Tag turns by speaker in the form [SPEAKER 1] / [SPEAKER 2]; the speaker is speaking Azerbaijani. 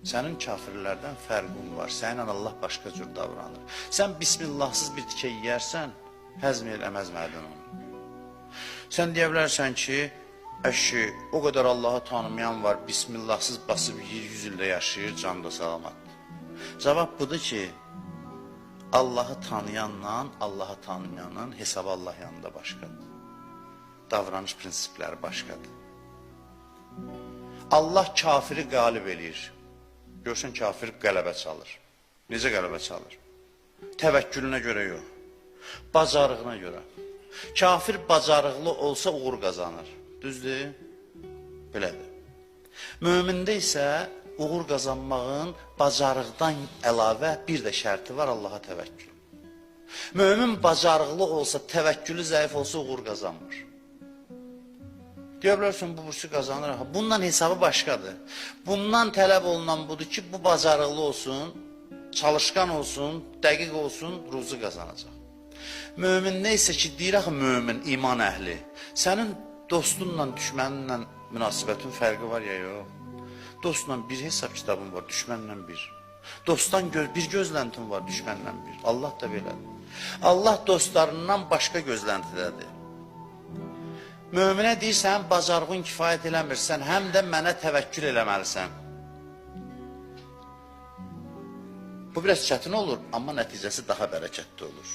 [SPEAKER 1] Sənin kafirlərdən fərqin var. Səninlə Allah başqa cür davranır. Sən bismillahsız bir tikə yeyərsən, həzm eləməzmədin onu. Sən deyə bilərsən ki, əşi, o qədər Allahı tanımayan var, bismillahsız basıb 100 ildə yaşayır, canda salamatdır. Cavab budur ki, Allahı tanıyanla Allahı tanımayanın hesabı Allah yanında başqadır. Davranış prinsipləri başqadır. Allah kafiri qalib eləyir. Görsən kafir qələbə çalır. Necə qələbə çalır? Təvəkkülünə görə yox. Bacarığına görə. Kafir bacarıqlı olsa uğur qazanır. Düzdür? Belədir. Mömində isə uğur qazanmağın bacarıqdan əlavə bir də şərti var, Allaha təvəkkül. Mömin bacarıqlı olsa, təvəkkülü zəif olsa uğur qazanmır. Deyə bilərsən, bu bursu qazanır. Bundan hesabı başqadır. Bundan tələb olunan budur ki, bu bacarıqlı olsun, çalışqan olsun, dəqiq olsun, ruzu qazanacaq. Mömin neysə ki, deyir axı mömin, iman əhli. Sənin dostunla, düşməninlə münasibətin fərqi var ya yox. Dostla bir hesab kitabın var, düşmənlə bir. Dostdan bir gözləntin var, düşmənlə bir. Allah da belədir. Allah dostlarından başqa gözləntidədir. Möminə deyirsən, bacarığın kifayət eləmirsən, həm də mənə təvəkkül eləməlisən. Bu biraz çətin olur, amma nəticəsi daha bərəkətli olur.